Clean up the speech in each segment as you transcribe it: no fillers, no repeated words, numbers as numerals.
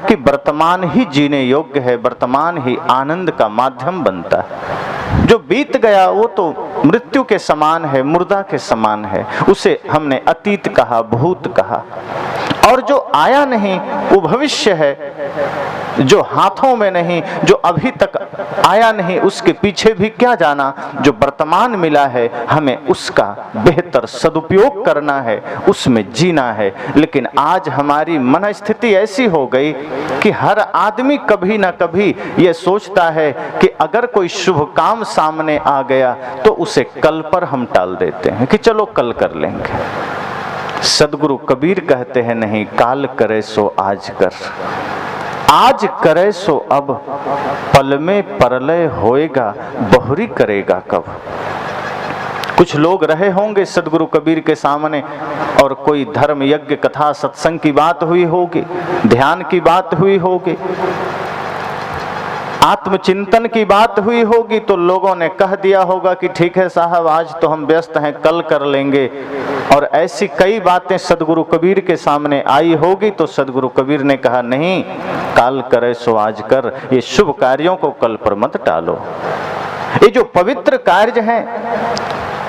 कि वर्तमान ही जीने योग्य है, वर्तमान ही आनंद का माध्यम बनता है। जो बीत गया वो तो मृत्यु के समान है, मुर्दा के समान है, उसे हमने अतीत कहा, भूत कहा। और जो आया नहीं वो भविष्य है, जो हाथों में नहीं, जो अभी तक आया नहीं, उसके पीछे भी क्या जाना। जो वर्तमान मिला है हमें उसका बेहतर सदुपयोग करना है, उसमें जीना है। लेकिन आज हमारी मन स्थिति ऐसी हो गई कि हर आदमी कभी ना कभी ये सोचता है कि अगर कोई शुभ काम सामने आ गया तो उसे कल पर हम टाल देते हैं कि चलो कल कर लेंगे। सदगुरु कबीर कहते हैं नहीं, काल करे सो आज कर, आज करे सो अब, पल में परलय होएगा, बहुरी करेगा कब। कुछ लोग रहे होंगे सदगुरु कबीर के सामने और कोई धर्म यज्ञ कथा सत्संग की बात हुई होगी, ध्यान की बात हुई होगी, आत्मचिंतन की बात हुई होगी, तो लोगों ने कह दिया होगा कि ठीक है साहब आज तो हम व्यस्त हैं, कल कर लेंगे। और ऐसी कई बातें सदगुरु कबीर के सामने आई होगी तो सदगुरु कबीर ने कहा नहीं, काल करे सो आज कर, ये शुभ कार्यों को कल पर मत टालो। ये जो पवित्र कार्य हैं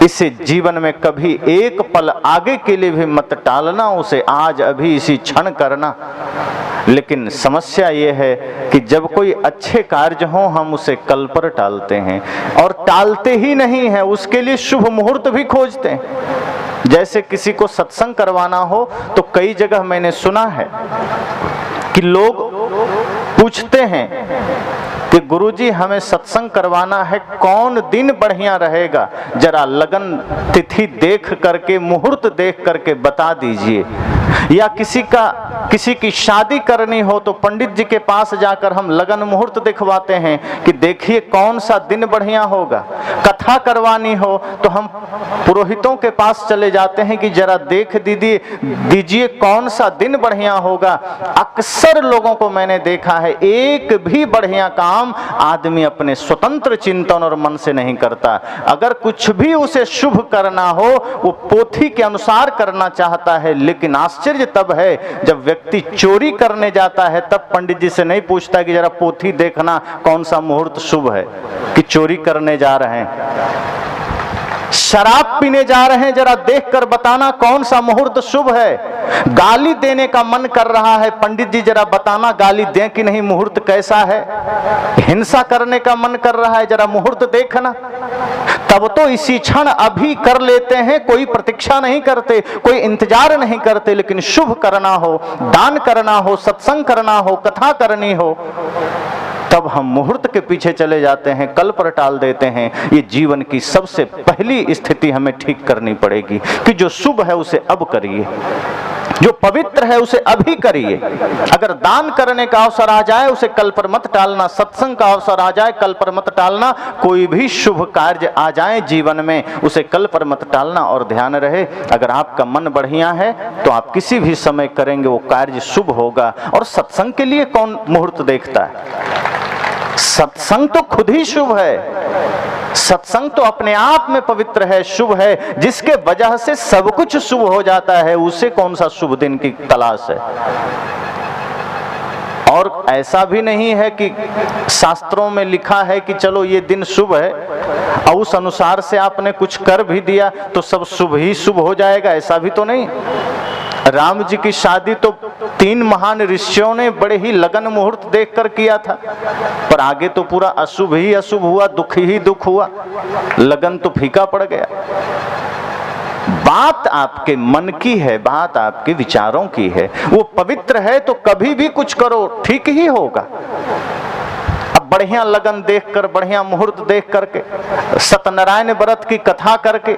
इसे जीवन में कभी एक पल आगे के लिए भी मत टालना, उसे आज अभी इसी क्षण करना। लेकिन समस्या ये है कि जब कोई अच्छे कार्य हो हम उसे कल पर टालते हैं, और टालते ही नहीं है, उसके लिए शुभ मुहूर्त भी खोजते हैं। जैसे किसी को सत्संग करवाना हो तो कई जगह मैंने सुना है कि लोग पूछते हैं कि गुरुजी हमें सत्संग करवाना है, कौन दिन बढ़िया रहेगा, जरा लगन तिथि देख करके, मुहूर्त देख करके बता दीजिए। या किसी की शादी करनी हो तो पंडित जी के पास जाकर हम लगन मुहूर्त दिखवाते हैं कि देखिए कौन सा दिन बढ़िया होगा। कथा करवानी हो तो हम पुरोहितों के पास चले जाते हैं कि जरा देख दीजिए कौन सा दिन बढ़िया होगा। अक्सर लोगों को मैंने देखा है एक भी बढ़िया काम आदमी अपने स्वतंत्र चिंतन और मन से नहीं करता। अगर कुछ भी उसे शुभ करना हो वो पोथी के अनुसार करना चाहता है। लेकिन आश्चर्य तब है जब व्यक्ति चोरी करने जाता है, तब पंडित जी से नहीं पूछता कि जरा पोथी देखना कौन सा मुहूर्त शुभ है, कि चोरी करने जा रहे हैं, शराब पीने जा रहे हैं, जरा देखकर बताना कौन सा मुहूर्त शुभ है। गाली देने का मन कर रहा है, पंडित जी जरा बताना गाली दें कि नहीं, मुहूर्त कैसा है। हिंसा करने का मन कर रहा है, जरा मुहूर्त देखना। तब तो इसी क्षण अभी कर लेते हैं, कोई प्रतीक्षा नहीं करते, कोई इंतजार नहीं करते। लेकिन शुभ करना हो, दान करना हो, सत्संग करना हो, कथा करनी हो, तब हम मुहूर्त के पीछे चले जाते हैं, कल पर टाल देते हैं। ये जीवन की सबसे पहली स्थिति हमें ठीक करनी पड़ेगी कि जो शुभ है उसे अब करिए, जो पवित्र है उसे अभी करिए। अगर दान करने का अवसर आ जाए उसे कल पर मत टालना, सत्संग का अवसर आ जाए कल पर मत टालना, कोई भी शुभ कार्य आ जाए जीवन में उसे कल पर मत टालना। और ध्यान रहे, अगर आपका मन बढ़िया है तो आप किसी भी समय करेंगे वो कार्य शुभ होगा। और सत्संग के लिए कौन मुहूर्त देखता है? सत्संग तो खुद ही शुभ है, सत्संग तो अपने आप में पवित्र है, शुभ है, जिसके वजह से सब कुछ शुभ हो जाता है। उसे कौन सा शुभ दिन की तलाश है? और ऐसा भी नहीं है कि शास्त्रों में लिखा है कि चलो ये दिन शुभ है और उस अनुसार से आपने कुछ कर भी दिया तो सब शुभ ही शुभ हो जाएगा, ऐसा भी तो नहीं। राम जी की शादी तो 3 महान ऋषियों ने बड़े ही लगन मुहूर्त देखकर किया था, पर आगे तो पूरा अशुभ ही अशुभ हुआ, दुख ही दुख हुआ, लगन तो फीका पड़ गया। बात आपके मन की है, बात आपके विचारों की है। वो पवित्र है तो कभी भी कुछ करो ठीक ही होगा। अब बढ़िया लगन देखकर, बढ़िया मुहूर्त देख करके, सत्यनारायण व्रत की कथा करके,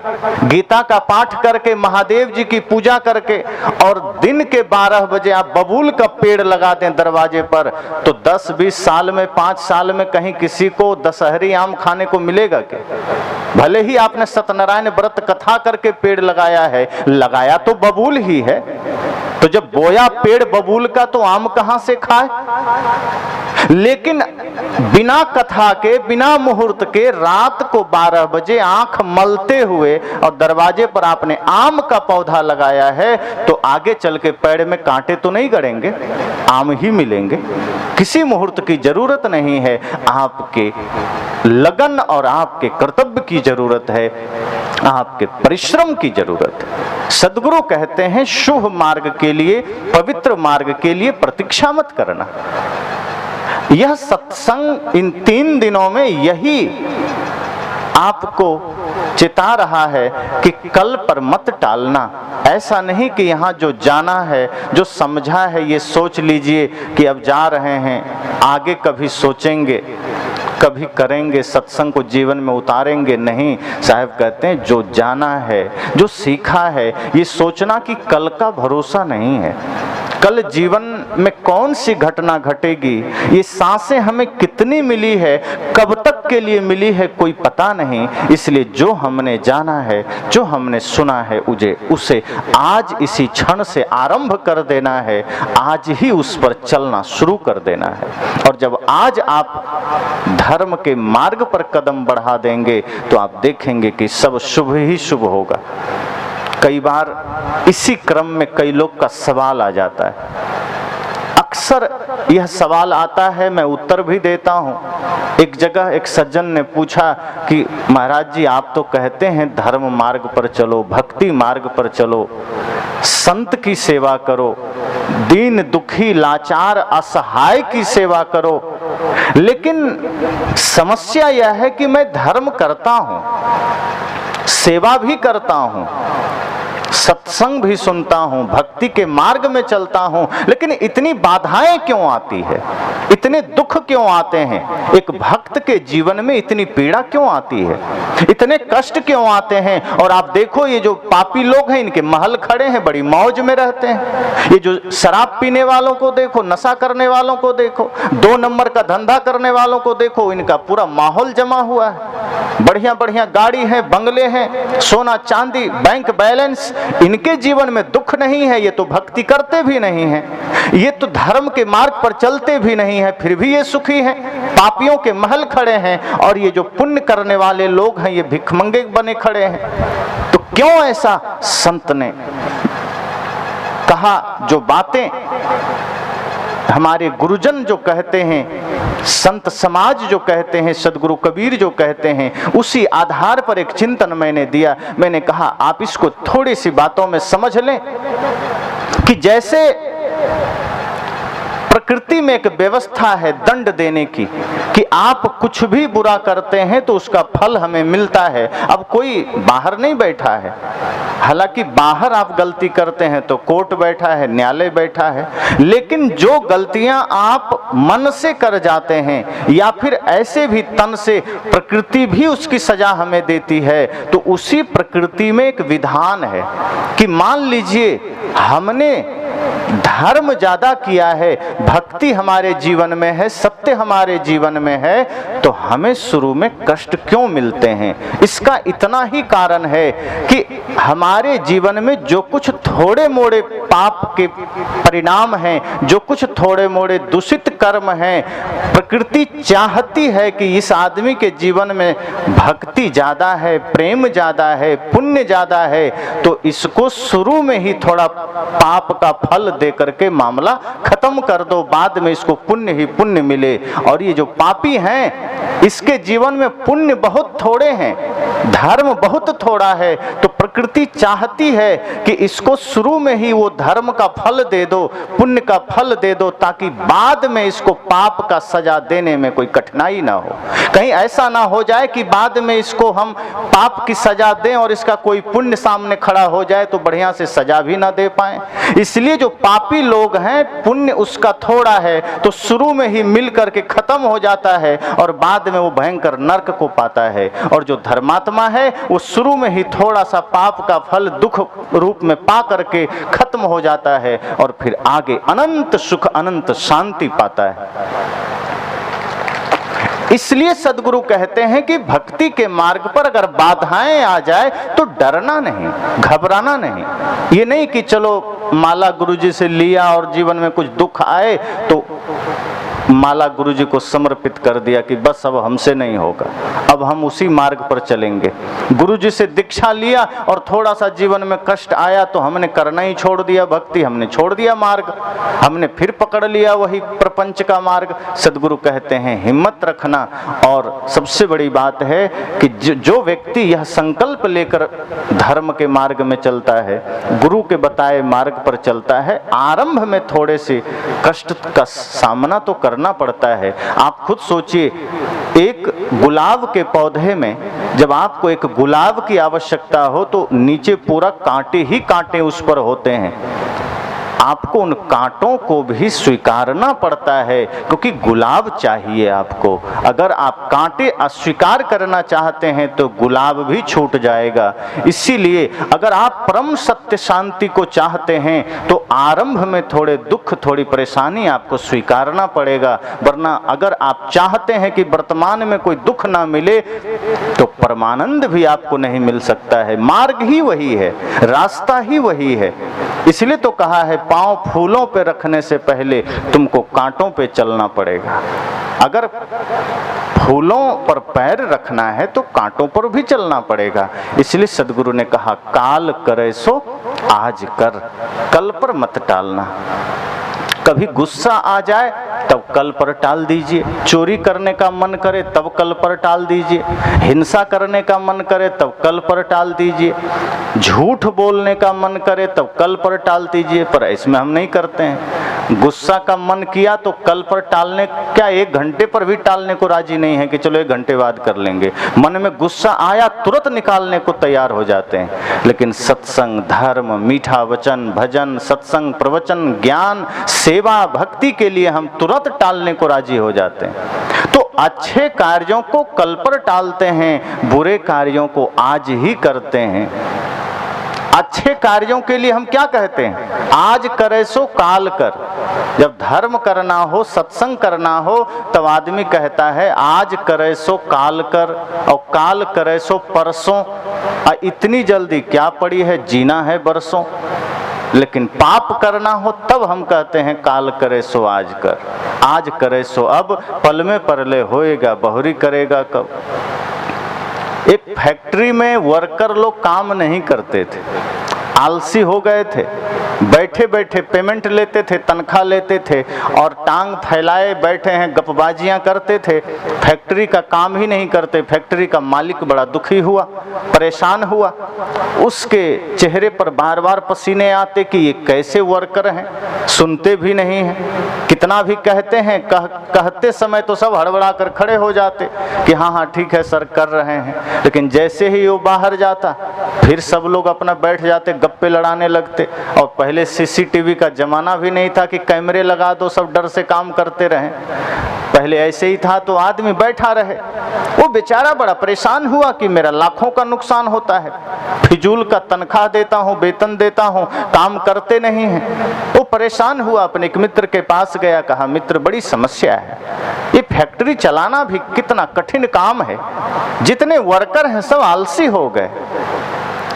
गीता का पाठ करके, महादेव जी की पूजा करके, और दिन के 12 बजे आप बबूल का पेड़ लगा दें दरवाजे पर, तो 10-20 साल में, 5 साल में कहीं किसी को दशहरी आम खाने को मिलेगा क्या? भले ही आपने सत्यनारायण व्रत कथा करके पेड़ लगाया है, लगाया तो बबूल ही है। तो जब बोया पेड़ बबूल का तो आम कहां से खाए। लेकिन बिना कथा के, बिना मुहूर्त के रात को 12 बजे आंख मलते हुए और दरवाजे पर आपने आम का पौधा लगाया है, तो आगे चल के पेड़ में कांटे तो नहीं गड़ेंगे, आम ही मिलेंगे। किसी मुहूर्त की जरूरत नहीं है, आपके लगन और आपके कर्तव्य की जरूरत है, आपके परिश्रम की जरूरत है। सद्गुरु कहते हैं शुभ मार्ग के लिए, पवित्र मार्ग के लिए प्रतीक्षा मत करना। यह सत्संग इन 3 दिनों में यही आपको चिता रहा है कि कल पर मत टालना। ऐसा नहीं कि यहाँ जो जाना है, जो समझा है, ये सोच लीजिए कि अब जा रहे हैं, आगे कभी सोचेंगे, कभी करेंगे, सत्संग को जीवन में उतारेंगे। नहीं, साहब कहते हैं जो जाना है, जो सीखा है, ये सोचना कि कल का भरोसा नहीं है, कल जीवन में कौन सी घटना घटेगी, ये सांसें हमें कितनी मिली है, कब तक के लिए मिली है, कोई पता नहीं। इसलिए जो हमने जाना है, जो हमने सुना है, उसे आज इसी क्षण से आरंभ कर देना है, आज ही उस पर चलना शुरू कर देना है। और जब आज आप धर्म के मार्ग पर कदम बढ़ा देंगे तो आप देखेंगे कि सब शुभ ही शुभ होगा। कई बार इसी क्रम में कई लोग का सवाल आ जाता है, अक्सर यह सवाल आता है, मैं उत्तर भी देता हूँ। एक जगह एक सज्जन ने पूछा कि महाराज जी, आप तो कहते हैं धर्म मार्ग पर चलो, भक्ति मार्ग पर चलो, संत की सेवा करो, दीन दुखी लाचार असहाय की सेवा करो, लेकिन समस्या यह है कि मैं धर्म करता हूँ, सेवा भी करता हूँ, सत्संग भी सुनता हूं, भक्ति के मार्ग में चलता हूं, लेकिन इतनी बाधाएं क्यों आती है, इतने दुख क्यों आते हैं, एक भक्त के जीवन में इतनी पीड़ा क्यों आती है, इतने कष्ट क्यों आते हैं। और आप देखो ये जो पापी लोग हैं, इनके महल खड़े हैं, बड़ी मौज में रहते हैं। ये जो शराब पीने वालों को देखो, नशा करने वालों को देखो, 2 नंबर का धंधा करने वालों को देखो, इनका पूरा माहौल जमा हुआ है, बढ़िया बढ़िया गाड़ी है, बंगले हैं, सोना चांदी, बैंक बैलेंस। इनके जीवन में दुख नहीं है, ये तो भक्ति करते भी नहीं हैं, ये तो धर्म के मार्ग पर चलते भी नहीं है, फिर भी ये सुखी हैं। पापियों के महल खड़े हैं और ये जो पुण्य करने वाले लोग हैं, ये भिखमंगे बने खड़े हैं। तो क्यों ऐसा संत ने कहा, जो बातें हमारे गुरुजन जो कहते हैं, संत समाज जो कहते हैं, सदगुरु कबीर जो कहते हैं, उसी आधार पर एक चिंतन मैंने दिया। मैंने कहा आप इसको थोड़ी सी बातों में समझ लें कि जैसे प्रकृति में एक व्यवस्था है दंड देने की, कि आप कुछ भी बुरा करते हैं तो उसका फल हमें मिलता है। अब कोई बाहर नहीं बैठा है, हालांकि बाहर आप गलती करते हैं तो कोर्ट बैठा है, न्यायालय बैठा है, लेकिन जो गलतियां आप मन से कर जाते हैं या फिर ऐसे भी तन से, प्रकृति भी उसकी सजा हमें देती है। तो उसी प्रकृति में एक विधान है कि मान लीजिए हमने धर्म ज्यादा किया है, भक्ति हमारे जीवन में है, सत्य हमारे जीवन में है, तो हमें शुरू में कष्ट क्यों मिलते हैं? इसका इतना ही कारण है कि हमारे जीवन में जो कुछ थोड़े मोड़े पाप के परिणाम हैं, जो कुछ थोड़े मोड़े दूषित कर्म हैं, प्रकृति चाहती है कि इस आदमी के जीवन में भक्ति ज्यादा है, प्रेम ज्यादा है, पुण्य ज्यादा है, तो इसको शुरू में ही थोड़ा पाप का फल दे करके मामला खत्म कर दो, बाद में इसको पुण्य ही पुण्य मिले। और ये जो पापी हैं, इसके जीवन में पुण्य बहुत थोड़े हैं, धर्म बहुत थोड़ा है, तो प्रकृति चाहती है कि इसको शुरू में ही वो धर्म का फल दे दो, पुण्य का फल दे दो, ताकि बाद में इसको पाप का सजा देने में कोई कठिनाई ना हो। कहीं ऐसा ना हो जाए कि बाद में इसको हम पाप की सजा दें और इसका कोई पुण्य सामने खड़ा हो जाए तो बढ़िया से सजा भी ना दे पाए। इसलिए जो पापी लोग हैं, पुण्य उसका थोड़ा है तो शुरू में ही मिल करके खत्म हो जाता है और बाद में वो भयंकर नरक को पाता है। और जो धर्मात्मा है वो शुरू में ही थोड़ा सा पाप का फल दुख रूप में पा करके खत्म हो जाता है और फिर आगे अनंत सुख, अनंत शांति पाता है। इसलिए सद्गुरु कहते हैं कि भक्ति के मार्ग पर अगर बाधाएं आ जाए तो डरना नहीं, घबराना नहीं। ये नहीं कि चलो माला गुरुजी से लिया और जीवन में कुछ दुख आए तो माला गुरुजी को समर्पित कर दिया कि बस अब हमसे नहीं होगा, अब हम उसी मार्ग पर चलेंगे। गुरुजी से दीक्षा लिया और थोड़ा सा जीवन में कष्ट आया तो हमने करना ही छोड़ दिया भक्ति, हमने छोड़ दिया मार्ग, हमने फिर पकड़ लिया वही प्रपंच का मार्ग। सद्गुरु कहते हैं हिम्मत रखना। और सबसे बड़ी बात है कि जो व्यक्ति यह संकल्प लेकर धर्म के मार्ग में चलता है, गुरु के बताए मार्ग पर चलता है, आरंभ में थोड़े से कष्ट का सामना तो करना पड़ता है। आप खुद सोचिए, एक गुलाब के पौधे में जब आपको एक गुलाब की आवश्यकता हो तो नीचे पूरा कांटे ही कांटे उस पर होते हैं। आपको उन कांटों को भी स्वीकारना पड़ता है क्योंकि गुलाब चाहिए आपको। अगर आप कांटे अस्वीकार करना चाहते हैं तो गुलाब भी छूट जाएगा। इसीलिए अगर आप परम सत्य शांति को चाहते हैं तो आरंभ में थोड़े दुख, थोड़ी परेशानी आपको स्वीकारना पड़ेगा। वरना अगर आप चाहते हैं कि वर्तमान में कोई दुख ना मिले तो परमानंद भी आपको नहीं मिल सकता है। मार्ग ही वही है, रास्ता ही वही है। इसलिए तो कहा है पांव फूलों पे रखने से पहले तुमको कांटों पे चलना पड़ेगा। अगर फूलों पर पैर रखना है तो कांटों पर भी चलना पड़ेगा। इसलिए सद्गुरु ने कहा काल करे सो आज कर, कल पर मत टालना। कभी गुस्सा आ जाए तब कल पर टाल दीजिए, चोरी करने का मन करे तब कल पर टाल दीजिए, हिंसा करने का मन करे तब कल पर टाल दीजिए, झूठ बोलने का मन करे तब कल पर टाल दीजिए। पर इसमें हम नहीं करते हैं। गुस्सा का मन किया तो कल पर टालने, क्या 1 घंटे पर भी टालने को राजी नहीं है कि चलो 1 घंटे बाद कर लेंगे। मन में गुस्सा आया तुरंत निकालने को तैयार हो जाते हैं। लेकिन सत्संग, धर्म, मीठा वचन, भजन, सत्संग, प्रवचन, ज्ञान, सेवा, भक्ति के लिए हम तुरंत टालने को राजी हो जाते हैं। तो अच्छे कार्यों को कल पर टालते हैं, बुरे कार्यों को आज ही करते हैं। अच्छे कार्यों के लिए हम क्या कहते हैं? आज करे सो काल कर। जब धर्म करना हो, सत्संग करना हो, तब आदमी कहता है आज करे सो काल कर, और काल करे सो परसों। इतनी जल्दी क्या पड़ी है, जीना है बरसों। लेकिन पाप करना हो तब हम कहते हैं काल करे सो आज कर, आज करे सो अब, पल में परले होएगा, बहुरी करेगा कब। एक फैक्ट्री में वर्कर लोग काम नहीं करते थे, आलसी हो गए थे, बैठे बैठे पेमेंट लेते थे, तनख्वाह लेते थे और टांग फैलाए बैठे हैं, गपबाजियां करते थे, फैक्ट्री का काम ही नहीं करते। फैक्ट्री का मालिक बड़ा दुखी हुआ, परेशान हुआ। उसके चेहरे पर बार बार पसीने आते कि ये कैसे वर्कर हैं, सुनते भी नहीं हैं, कितना भी कहते हैं, कहते समय तो सब हड़बड़ा कर खड़े हो जाते कि हाँ हाँ ठीक है सर कर रहे हैं। लेकिन जैसे ही वो बाहर जाता फिर सब लोग अपना बैठ जाते, गप्पे लड़ाने लगते। और पहले सीसीटीवी का जमाना भी नहीं था कि कैमरे लगा दो सब डर से काम करते रहें। पहले ऐसे ही था तो आदमी बैठा रहे। वो बेचारा बड़ा परेशान हुआ कि मेरा लाखों का नुकसान होता है, फिजूल का तनख्वाह देता हूँ, वेतन देता हूँ, काम करते नहीं हैं। वो परेशान हुआ, अपने एक मित्र के पास गया, कहा मित्र बड़ी समस्या है, ये फैक्ट्री चलाना भी कितना कठिन काम है, जितने वर्कर हैं सब आलसी हो गए,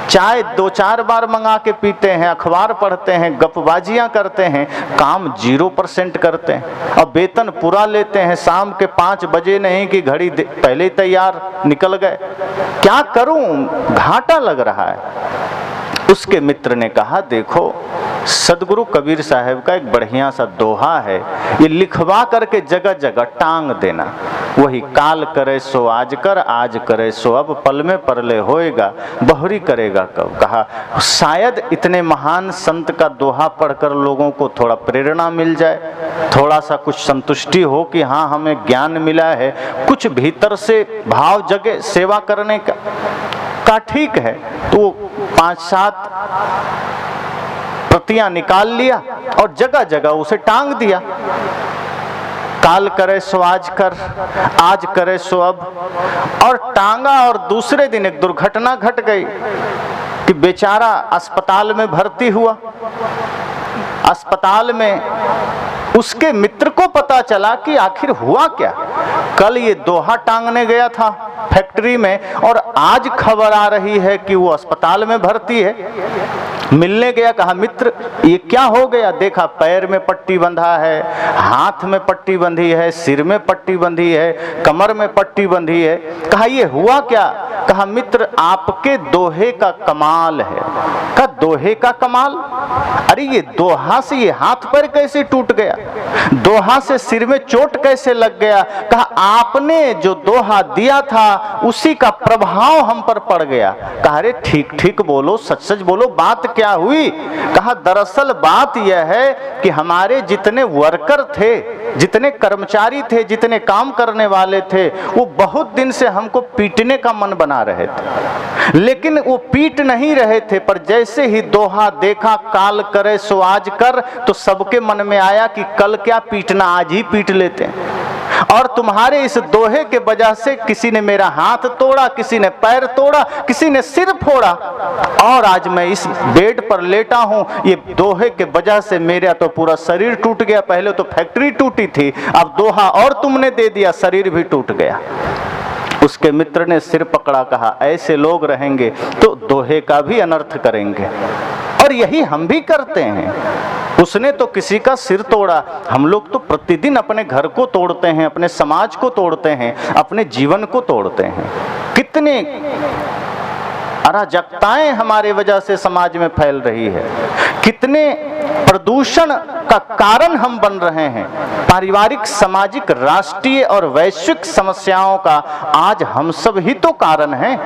चाय 2-4 बार मंगा के पीते हैं, अखबार पढ़ते हैं, गपबाजियां करते हैं, काम 0% करते हैं और वेतन पूरा लेते हैं। शाम के 5 बजे नहीं कि घड़ी पहले ही तैयार निकल गए, क्या करूं, घाटा लग रहा है। उसके मित्र ने कहा देखो सदगुरु कबीर साहब का एक बढ़िया सा दोहा है, ये लिखवा करके जगह जगह टांग देना, वही काल करे सो आज कर, आज करे सो अब, पल में परले होएगा, बहुरी करेगा कब। कहा शायद इतने महान संत का दोहा पढ़कर लोगों को थोड़ा प्रेरणा मिल जाए, थोड़ा सा कुछ संतुष्टि हो कि हाँ हमें ज्ञान मिला है, कुछ भीतर से भाव जगे सेवा करने का। ठीक है, तो 5-7 प्रतियां निकाल लिया और जगह जगह उसे टांग दिया, काल करे सो आज कर, आज करे सो अब, और टांगा। और दूसरे दिन एक दुर्घटना घट गई कि बेचारा अस्पताल में भर्ती हुआ। अस्पताल में उसके मित्र को पता चला कि आखिर हुआ क्या। कल ये दोहा टांगने गया था फैक्ट्री में और आज खबर आ रही है कि वो अस्पताल में भर्ती है। मिलने गया, कहा मित्र ये क्या हो गया? देखा पैर में पट्टी बंधा है, हाथ में पट्टी बंधी है, सिर में पट्टी बंधी है, कमर में पट्टी बंधी है। कहा ये हुआ क्या? कहा मित्र आपके दोहे का कमाल है। कहा दोहे का कमाल? अरे ये दोहा से ये हाथ पैर कैसे टूट गया? दोहा से सिर में चोट कैसे लग गया? कहा आपने जो दोहा दिया था उसी का प्रभाव हम पर पड़ गया। कहा अरे ठीक ठीक बोलो, सच सच बोलो, बात क्या हुई? कहा दरअसल बात यह है कि हमारे जितने वर्कर थे, जितने कर्मचारी थे, जितने काम करने वाले थे, वो बहुत दिन से हमको पीटने का मन बना रहे थे, लेकिन वो पीट नहीं रहे थे। पर जैसे ही दोहा देखा काल करे सो आज कर, तो सबके मन में आया कि कल क्या पीटना, आज ही पीट लेते हैं। और तुम्हारे इस दोहे के वजह से किसी ने मेरा हाथ तोड़ा, किसी ने पैर तोड़ा, किसी ने सिर फोड़ा, और आज मैं इस बेड पर लेटा हूं। ये दोहे के वजह से मेरा तो पूरा शरीर टूट गया। पहले तो फैक्ट्री टूटी थी, अब दोहा और तुमने दे दिया, शरीर भी टूट गया। उसके मित्र ने सिर पकड़ा, कहा ऐसे लोग रहेंगे तो दोहे का भी अनर्थ करेंगे, और यही हम भी करते हैं। उसने तो किसी का सिर तोड़ा, हम लोग तो प्रतिदिन अपने घर को तोड़ते हैं, अपने समाज को तोड़ते हैं, अपने जीवन को तोड़ते हैं। कितने अराजकताएं हमारे वजह से समाज में फैल रही है, कितने प्रदूषण का कारण हम बन रहे हैं। पारिवारिक, सामाजिक, राष्ट्रीय और वैश्विक समस्याओं का आज हम सब ही तो कारण हैं।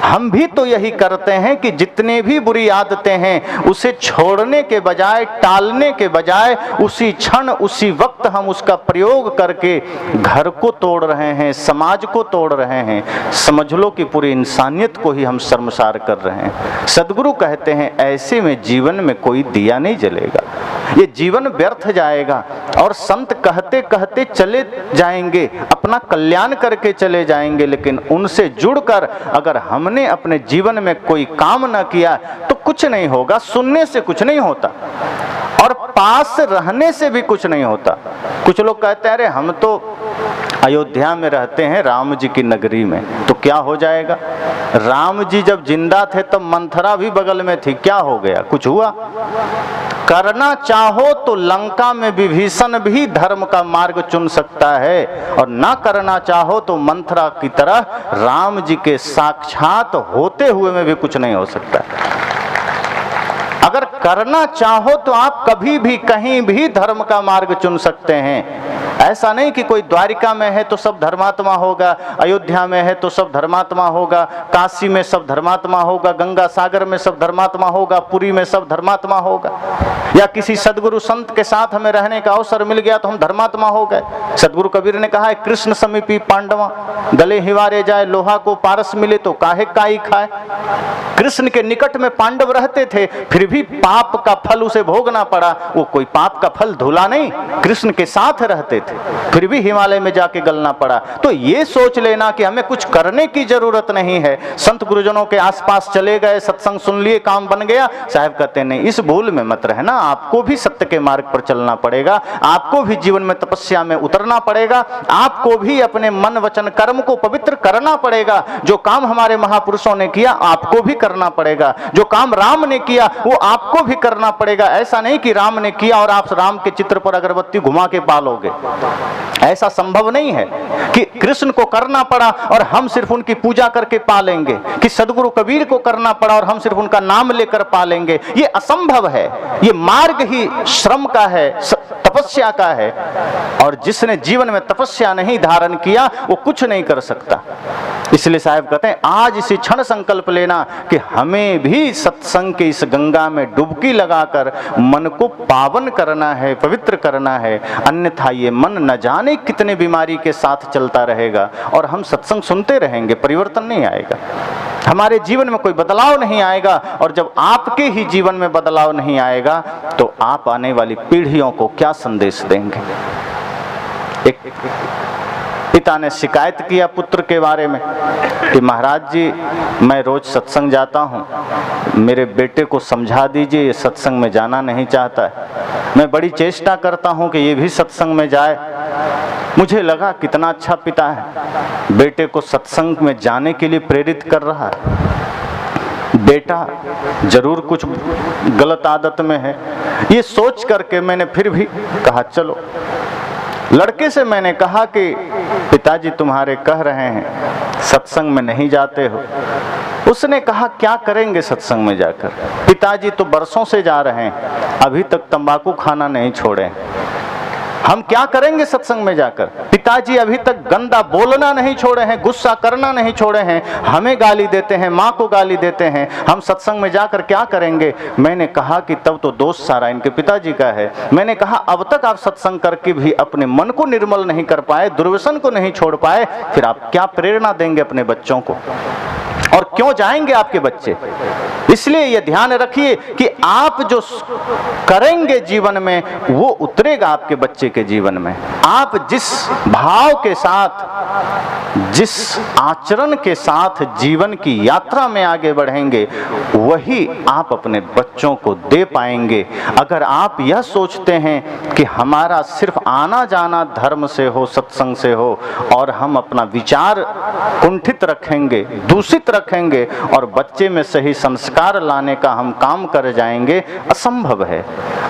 हम भी तो यही करते हैं कि जितने भी बुरी आदतें हैं उसे छोड़ने के बजाय, टालने के बजाय, उसी क्षण उसी वक्त हम उसका प्रयोग करके घर को तोड़ रहे हैं, समाज को तोड़ रहे हैं। समझ लो कि पूरी इंसानियत को ही हम शर्मसार कर रहे हैं। सदगुरु कहते हैं ऐसे में जीवन में कोई दिया नहीं जलेगा, ये जीवन व्यर्थ जाएगा। और संत कहते कहते चले जाएंगे, अपना कल्याण करके चले जाएंगे, लेकिन उनसे जुड़कर अगर हमने अपने जीवन में कोई काम न किया तो कुछ नहीं होगा। सुनने से कुछ नहीं होता और पास रहने से भी कुछ नहीं होता। कुछ लोग कहते हैं अरे हम तो अयोध्या में रहते हैं, राम जी की नगरी में, तो क्या हो जाएगा? राम जी जब जिंदा थे तब मंथरा भी बगल में थी, क्या हो गया? कुछ हुआ? करना चाहो तो लंका में विभीषण भी धर्म का मार्ग चुन सकता है, और ना करना चाहो तो मंथरा की तरह राम जी के साक्षात होते हुए में भी कुछ नहीं हो सकता। अगर करना चाहो तो आप कभी भी कहीं भी धर्म का मार्ग चुन सकते हैं। ऐसा नहीं कि कोई द्वारिका में है तो सब धर्मात्मा होगा, अयोध्या में है तो सब धर्मात्मा होगा, काशी में सब धर्मात्मा होगा, गंगा सागर में सब धर्मात्मा होगा, पुरी में सब धर्मात्मा होगा, या किसी सदगुरु संत के साथ हमें रहने का अवसर मिल गया तो हम धर्मात्मा हो गए। सदगुरु कबीर ने कहा है कृष्ण समीपी पांडवा, गले हिवारे जाए लोहा को पारस मिले तो काहे काई खाए। कृष्ण के निकट में पांडव रहते थे, फिर भी पाप का फल उसे भोगना पड़ा। वो कोई पाप का फल धुला नहीं, कृष्ण के साथ रहते थे, फिर भी हिमालय में जाके गलना पड़ा। तो ये सोच लेना कि हमें कुछ करने की जरूरत नहीं है, संत गुरुजनों के आसपास चले गए, सत्संग सुन लिए, काम बन गया। साहब कहते नहीं, इस भूल में मत रहना, आपको भी सत्य के मार्ग पर चलना पड़ेगा, आपको भी जीवन में तपस्या में उतरना पड़ेगा, आपको भी अपने मन वचन कर्म को पवित्र करना पड़ेगा। जो काम हमारे महापुरुषों ने किया आपको भी करना पड़ेगा, जो काम राम ने किया वो आपको भी करना पड़ेगा। ऐसा नहीं कि राम ने किया और आप राम के चित्र पर अगरबत्ती घुमा के पालोगे, ऐसा संभव नहीं है कि कृष्ण को करना पड़ा और हम सिर्फ उनकी पूजा करके पालेंगे, कि सदगुरु कबीर को करना पड़ा और हम सिर्फ उनका नाम लेकर पालेंगे। ये असंभव है। ये मार्ग ही श्रम का है, तपस्या का है, और जिसने जीवन में तपस्या नहीं धारण किया वो कुछ नहीं कर सकता। इसलिए साहब कहते हैं आज इसी क्षण संकल्प लेना कि हमें भी सत्संग के इस गंगा में डुबकी लगाकर मन को पावन करना है, पवित्र करना है। अन्यथा ये मन न जाने कितने बीमारी के साथ चलता रहेगा और हम सत्संग सुनते रहेंगे, परिवर्तन नहीं आएगा, हमारे जीवन में कोई बदलाव नहीं आएगा। और जब आपके ही जीवन में बदलाव नहीं आएगा तो आप आने वाली पीढ़ियों को क्या संदेश देंगे? एक पिता ने शिकायत किया पुत्र के बारे में कि महाराज जी मैं रोज सत्संग जाता हूँ, मेरे बेटे को समझा दीजिए, ये सत्संग में जाना नहीं चाहता है। मैं बड़ी चेष्टा करता हूँ कि ये भी सत्संग में जाए। मुझे लगा कितना अच्छा पिता है, बेटे को सत्संग में जाने के लिए प्रेरित कर रहा है। बेटा जरूर कुछ गलत आदत में है, ये सोच करके मैंने फिर भी कहा चलो। लड़के से मैंने कहा कि पिताजी तुम्हारे कह रहे हैं सत्संग में नहीं जाते हो। उसने कहा क्या करेंगे सत्संग में जाकर, पिताजी तो बरसों से जा रहे हैं, अभी तक तंबाकू खाना नहीं छोड़े, हम क्या करेंगे सत्संग में जाकर। पिताजी अभी तक गंदा बोलना नहीं छोड़े हैं, गुस्सा करना नहीं छोड़े हैं, हमें गाली देते हैं, माँ को गाली देते हैं, हम सत्संग में जाकर क्या करेंगे। मैंने कहा कि तब तो दोष सारा इनके पिताजी का है। मैंने कहा अब तक आप सत्संग करके भी अपने मन को निर्मल नहीं कर पाए, दुर्व्यसन को नहीं छोड़ पाए, फिर आप क्या प्रेरणा देंगे अपने बच्चों को, और क्यों जाएंगे आपके बच्चे। इसलिए यह ध्यान रखिए कि आप जो करेंगे जीवन में वो उतरेगा आपके बच्चे के जीवन में। आप जिस भाव के साथ, जिस आचरण के साथ जीवन की यात्रा में आगे बढ़ेंगे, वही आप अपने बच्चों को दे पाएंगे। अगर आप यह सोचते हैं कि हमारा सिर्फ आना जाना धर्म से हो, सत्संग से हो, और हम अपना विचार कुंठित रखेंगे, दूषित रखेंगे और बच्चे में सही संस्कार लाने का हम काम कर जाएंगे, असंभव है।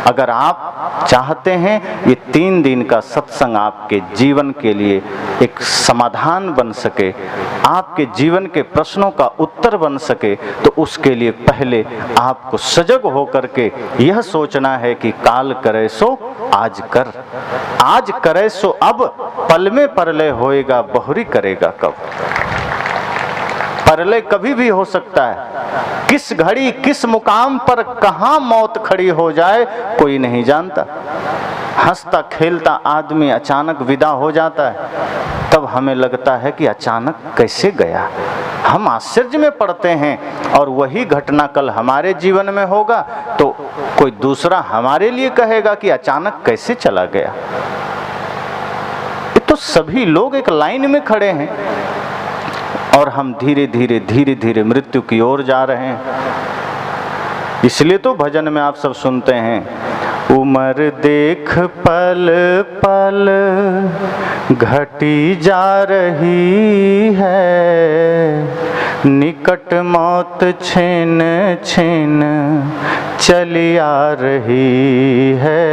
अगर आप चाहते हैं ये 3 दिन का सत्संग आपके जीवन के लिए एक समाधान बन सके, आपके जीवन के प्रश्नों का उत्तर बन सके, तो उसके लिए पहले आपको सजग होकर के यह सोचना है कि काल करे सो आज कर, आज करे सो अब, पल में परलय होएगा बहुरी करेगा कब। परलय कभी भी हो सकता है, किस घड़ी किस मुकाम पर कहां मौत खड़ी हो जाए कोई नहीं जानता। हंसता खेलता आदमी अचानक विदा हो जाता है, तब हमें लगता है कि अचानक कैसे गया, हम आश्चर्य में पड़ते हैं। और वही घटना कल हमारे जीवन में होगा तो कोई दूसरा हमारे लिए कहेगा कि अचानक कैसे चला गया। तो सभी लोग एक लाइन में खड़े हैं और हम धीरे धीरे मृत्यु की ओर जा रहे हैं। इसलिए तो भजन में आप सब सुनते हैं, उम्र देख पल पल घटी जा रही है, निकट मौत छिन छिन चली आ रही है,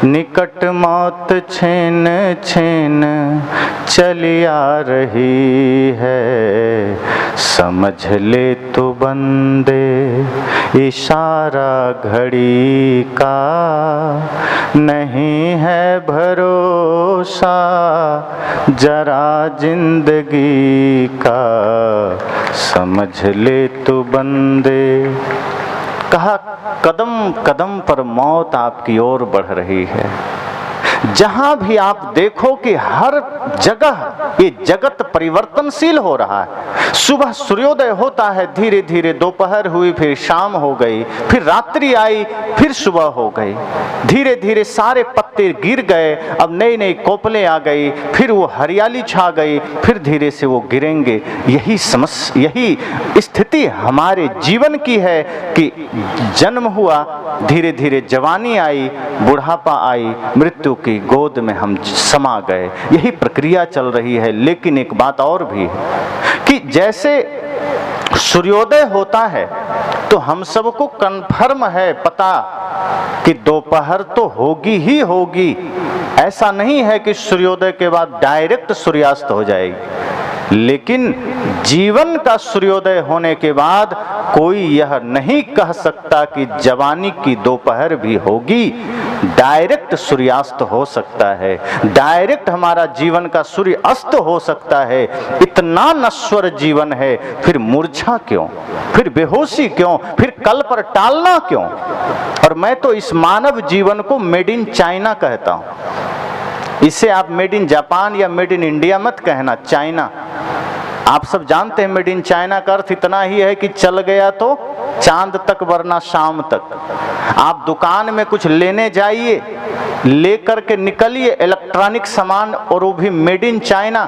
निकट मौत छिन छिन चली आ रही है। समझ ले तो बंदे इशारा घड़ी का, नहीं है भरोसा जरा जिंदगी का, समझ ले तो बंदे। कहा कदम कदम पर मौत आपकी ओर बढ़ रही है। जहां भी आप देखो कि हर जगह ये जगत परिवर्तनशील हो रहा है। सुबह सूर्योदय होता है, धीरे धीरे दोपहर हुई, फिर शाम हो गई, फिर रात्रि आई, फिर सुबह हो गई। धीरे धीरे सारे पत्ते गिर गए, अब नई नई कोपलें आ गई, फिर वो हरियाली छा गई, फिर धीरे से वो गिरेंगे। यही समस्या, यही स्थिति हमारे जीवन की है कि जन्म हुआ, धीरे धीरे जवानी आई, बुढ़ापा आई, मृत्यु की गोद में हम समा गए। यही प्रक्रिया चल रही है। लेकिन एक बात और भी है कि जैसे सूर्योदय होता है तो हम सबको कन्फर्म है पता कि दोपहर तो होगी ही होगी। ऐसा नहीं है कि सूर्योदय के बाद डायरेक्ट सूर्यास्त हो जाएगी। लेकिन जीवन का सूर्योदय होने के बाद कोई यह नहीं कह सकता कि जवानी की दोपहर भी होगी। डायरेक्ट सूर्यास्त हो सकता है, डायरेक्ट हमारा जीवन का सूर्य अस्त हो सकता है। इतना नश्वर जीवन है, फिर मूर्छा क्यों, फिर बेहोशी क्यों, फिर कल पर टालना क्यों। और मैं तो इस मानव जीवन को मेड इन चाइना कहता हूं। इसे आप मेड इन जापान या मेड इन इंडिया मत कहना, चाइना। आप सब जानते हैं मेड इन चाइना का अर्थ इतना ही है कि चल गया तो चांद तक वरना शाम तक। आप दुकान में कुछ लेने जाइए, लेकर के निकलिए इलेक्ट्रॉनिक सामान, और वो भी मेड इन चाइना,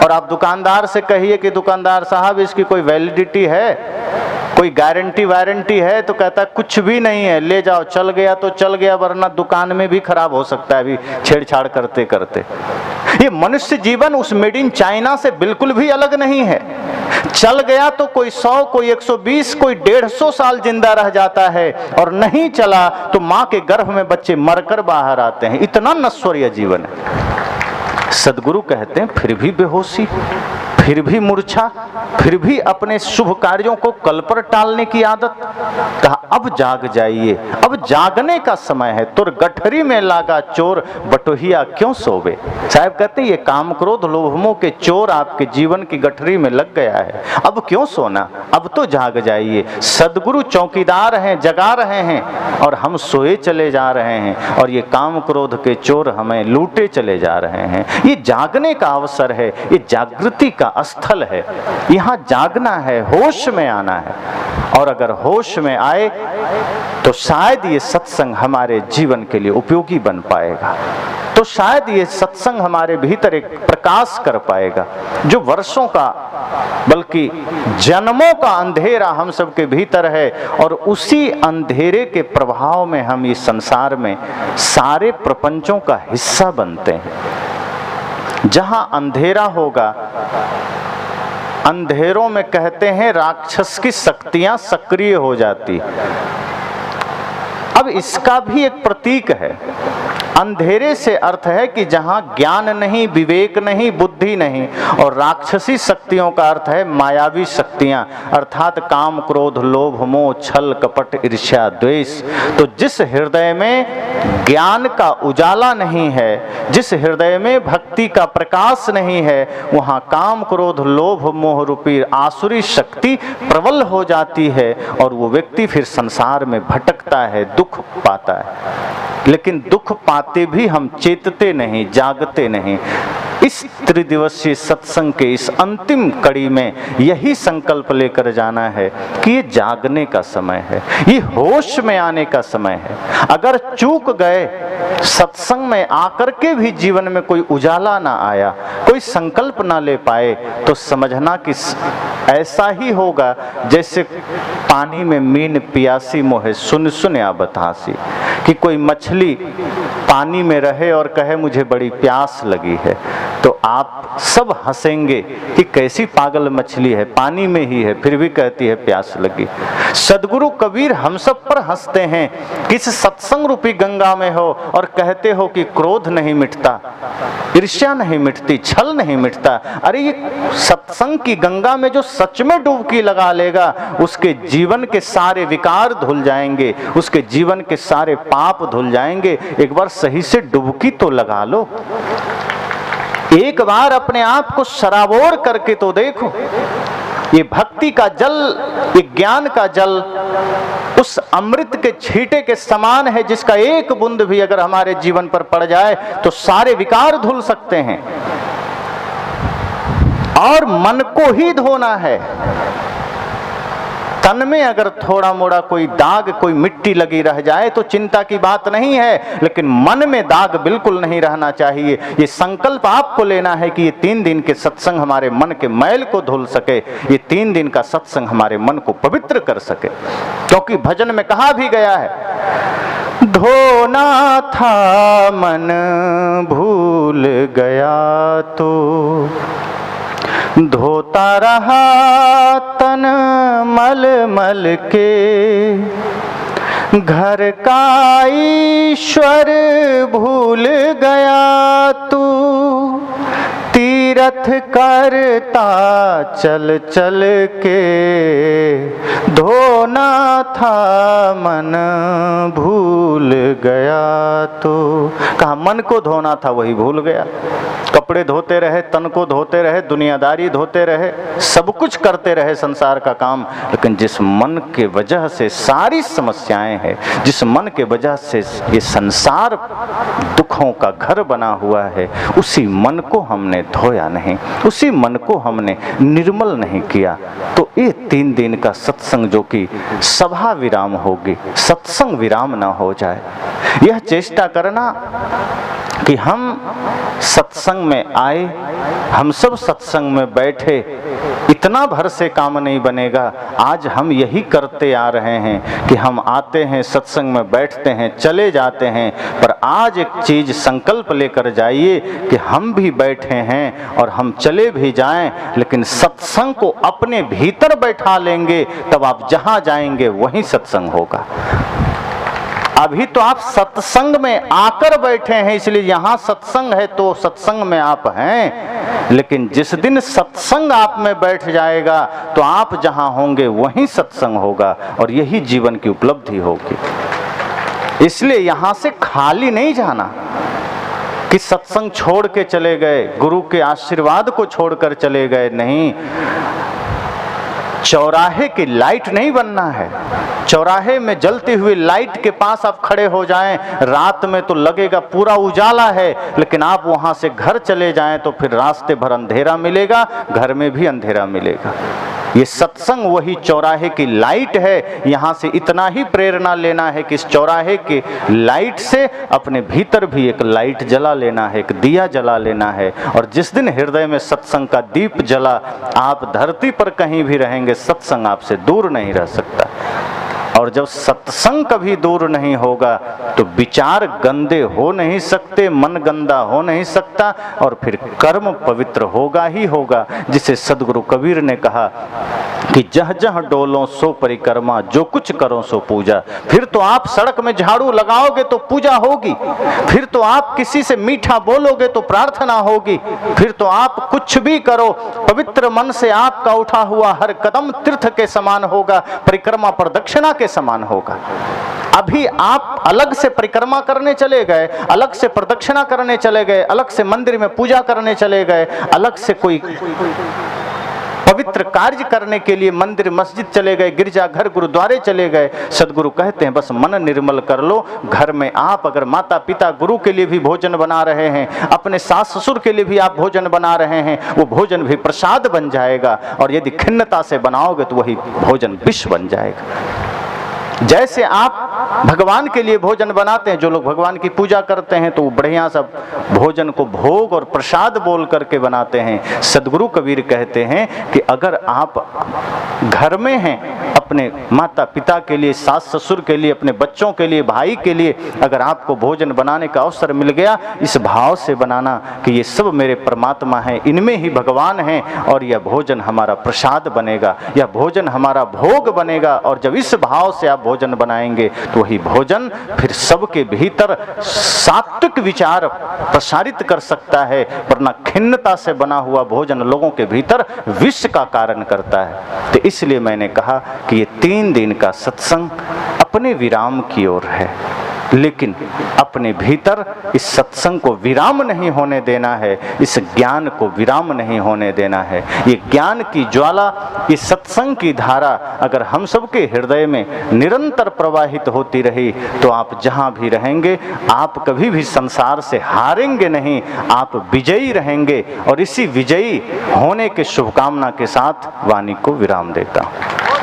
और आप दुकानदार से कहिए कि दुकानदार साहब इसकी कोई वैलिडिटी है, कोई गारंटी वारंटी है तो कहता कुछ भी नहीं है, ले जाओ, चल गया तो चल गया, वरना दुकान में भी खराब हो सकता है अभी छेड़छाड़ करते करते। ये मनुष्य जीवन उस मेड इन चाइना से बिल्कुल भी अलग नहीं है। चल गया तो कोई 100, कोई 120, कोई 150 साल जिंदा रह जाता है, और नहीं चला तो मां के गर्भ में बच्चे मरकर बाहर आते हैं। इतना नश्वर यह जीवन है। सदगुरु कहते हैं फिर भी बेहोशी, फिर भी मूर्छा, फिर भी अपने शुभ कार्यों को कल पर टालने की आदत। कहा अब जाग जाइए, अब जागने का समय है। तुर गठरी में लागा चोर, बटोहिया क्यों सोवे। साहब कहते ये काम क्रोध लोभ मोह के चोर आपके जीवन की गठरी में लग गया है, अब क्यों सोना, अब तो जाग जाइए। सदगुरु चौकीदार हैं, जगा रहे हैं, और हम सोए चले जा रहे हैं, और ये काम क्रोध के चोर हमें लूटे चले जा रहे हैं। ये जागने का अवसर है, ये जागृति का स्थल है। यहाँ जागना है, होश में आना है, और अगर होश में आए तो शायद ये सत्संग हमारे जीवन के लिए उपयोगी बन पाएगा, तो शायद ये सत्संग हमारे भीतर एक प्रकाश कर पाएगा। जो वर्षों का बल्कि जन्मों का अंधेरा हम सबके भीतर है, और उसी अंधेरे के प्रभाव में हम इस संसार में सारे प्रपंचों का हिस्सा बनते हैं। जहां अंधेरा होगा, अंधेरों में कहते हैं राक्षस की शक्तियां सक्रिय हो जाती। अब इसका भी एक प्रतीक है। अंधेरे से अर्थ है कि जहां ज्ञान नहीं, विवेक नहीं, बुद्धि नहीं, और राक्षसी शक्तियों का अर्थ है मायावी शक्तियां, अर्थात काम क्रोध लोभ मोह छल कपट ईर्ष्या द्वेष। तो जिस हृदय में ज्ञान का उजाला नहीं है, जिस हृदय में भक्ति का प्रकाश नहीं है, वहां काम क्रोध लोभ मोह रूपी आसुरी शक्ति प्रबल हो जाती है, और वो व्यक्ति फिर संसार में भटकता है, दुख पाता है। लेकिन दुख पाते भी हम चेतते नहीं, जागते नहीं। इस त्रिदिवसीय सत्संग के इस अंतिम कड़ी में यही संकल्प लेकर जाना है कि ये जागने का समय है, ये होश में आने का समय है। अगर चूक गए, सत्संग में आकर के भी जीवन में कोई उजाला ना आया, कोई संकल्प ना ले पाए, तो समझना कि ऐसा ही होगा जैसे पानी में मीन पियासी मोहे सुन सुन या बतासी। कि कोई मछली पानी में रहे और कहे मुझे बड़ी प्यास लगी है, तो आप सब हंसेंगे कि कैसी पागल मछली है, पानी में ही है फिर भी कहती है प्यास लगी। सदगुरु कबीर हम सब पर हंसते हैं कि इस सत्संग रूपी गंगा में हो और कहते हो कि क्रोध नहीं मिटता, ईर्ष्या नहीं मिटती, छल नहीं मिटता। अरे ये सत्संग की गंगा में जो सच में डुबकी लगा लेगा, उसके जीवन के सारे विकार धुल जाएंगे, उसके जीवन के सारे पाप धुल जाएंगे। एक बार सही से डुबकी तो लगा लो, एक बार अपने आप को सराबोर करके तो देखो। ये भक्ति का जल, ये ज्ञान का जल उस अमृत के छींटे के समान है, जिसका एक बूंद भी अगर हमारे जीवन पर पड़ जाए तो सारे विकार धुल सकते हैं। और मन को ही धोना है। तन में अगर थोड़ा मोड़ा कोई दाग, कोई मिट्टी लगी रह जाए तो चिंता की बात नहीं है, लेकिन मन में दाग बिल्कुल नहीं रहना चाहिए। ये संकल्प आपको लेना है कि ये 3 दिन के सत्संग हमारे मन के मैल को धुल सके, ये 3 दिन का सत्संग हमारे मन को पवित्र कर सके। क्योंकि भजन में कहा भी गया है, धोना था मन भूल गया तो धोता रहा तन मल मल के, घर का ईश्वर भूल गया तू, तीरथ करता चल चल के, धोना था मन भूल गया तो। कहा मन को धोना था वही भूल गया। कपड़े धोते रहे, तन को धोते रहे, दुनियादारी धोते रहे, सब कुछ करते रहे संसार का काम, लेकिन जिस मन के वजह से सारी समस्याएं हैं, जिस मन के वजह से ये संसार दुखों का घर बना हुआ है, उसी मन को हमने धोया नहीं, उसी मन को हमने निर्मल नहीं किया। तो ये 3 दिन का सत्संग जो कि सभा विराम होगी, सत्संग विराम ना हो जाए, यह चेष्टा करना कि हम सत्संग में आए, हम सब सत्संग में बैठे, इतना भर से काम नहीं बनेगा। आज हम यही करते आ रहे हैं कि हम आते हैं, सत्संग में बैठते हैं, चले जाते हैं, पर आज एक चीज संकल्प लेकर जाइए कि हम भी बैठे हैं और हम चले भी जाएं, लेकिन सत्संग को अपने भीतर बैठा लेंगे, तब आप जहां जाएंगे वहीं सत्संग होगा। अभी तो आप सत्संग में आकर बैठे हैं, इसलिए यहां सत्संग है तो सत्संग में आप हैं, लेकिन जिस दिन सत्संग आप में बैठ जाएगा तो आप जहां होंगे वहीं सत्संग होगा, और यही जीवन की उपलब्धि होगी। इसलिए यहां से खाली नहीं जाना कि सत्संग छोड़ के चले गए, गुरु के आशीर्वाद को छोड़कर चले गए, नहीं। चौराहे की लाइट नहीं बनना है। चौराहे में जलती हुई लाइट के पास आप खड़े हो जाएं, रात में तो लगेगा पूरा उजाला है, लेकिन आप वहां से घर चले जाएं तो फिर रास्ते भर अंधेरा मिलेगा, घर में भी अंधेरा मिलेगा। ये सत्संग वही चौराहे की लाइट है। यहाँ से इतना ही प्रेरणा लेना है कि इस चौराहे की लाइट से अपने भीतर भी एक लाइट जला लेना है, एक दिया जला लेना है। और जिस दिन हृदय में सत्संग का दीप जला, आप धरती पर कहीं भी रहेंगे, सत्संग आपसे दूर नहीं रह सकता। और जब सत्संग कभी दूर नहीं होगा तो विचार गंदे हो नहीं सकते, मन गंदा हो नहीं सकता, और फिर कर्म पवित्र होगा ही होगा। जिसे सदगुरु कबीर ने कहा कि जह जह डोलो सो परिक्रमा, जो कुछ करो सो पूजा। फिर तो आप सड़क में झाड़ू लगाओगे तो पूजा होगी, फिर तो आप किसी से मीठा बोलोगे तो प्रार्थना होगी, फिर तो आप कुछ भी करो, पवित्र मन से आपका उठा हुआ हर कदम तीर्थ के समान होगा, परिक्रमा प्रदक्षिणा के समान होगा। अभी आप अलग से परिक्रमा करने चले गए, अलग से प्रदक्षिणा करने चले गए, अलग से मंदिर में पूजा करने चले गए, अलग से कोई पवित्र कार्य करने के लिए मंदिर मस्जिद चले गए, गिरजाघर गुरुद्वारे चले गए। सदगुरु कहते हैं बस मन निर्मल कर लो। घर में आप अगर माता पिता गुरु के लिए भी भोजन बना रहे हैं, अपने सास ससुर के लिए भी आप भोजन बना रहे हैं, वो भोजन भी प्रसाद बन जाएगा। और यदि खिन्नता से बनाओगे तो वही भोजन विष बन जाएगा। जैसे आप भगवान के लिए भोजन बनाते हैं, जो लोग भगवान की पूजा करते हैं तो वो बढ़िया सब भोजन को भोग और प्रसाद बोल करके बनाते हैं। सदगुरु कबीर कहते हैं कि अगर आप घर में हैं, अपने माता पिता के लिए, सास ससुर के लिए, अपने बच्चों के लिए, भाई के लिए, अगर आपको भोजन बनाने का अवसर मिल गया, इस भाव से बनाना कि ये सब मेरे परमात्मा हैं, इनमें ही भगवान हैं, और यह भोजन हमारा प्रसाद बनेगा, यह भोजन हमारा भोग बनेगा। और जब इस भाव से आप भोजन बनाएंगे तो वही भोजन फिर सबके भीतर सात्विक विचार प्रसारित कर सकता है, वरना खिन्नता से बना हुआ भोजन लोगों के भीतर विष का कारण करता है। तो इसलिए मैंने कहा कि ये 3 दिन का सत्संग अपने विराम की ओर है, लेकिन अपने भीतर इस सत्संग को विराम नहीं होने देना है, इस ज्ञान को विराम नहीं होने देना है। ये ज्ञान की ज्वाला, ये सत्संग की धारा अगर हम सबके हृदय में निरंतर प्रवाहित होती रही तो आप जहां भी रहेंगे, आप कभी भी संसार से हारेंगे नहीं, आप विजयी रहेंगे। और इसी विजयी होने के शुभकामना के साथ वाणी को विराम देता हूं।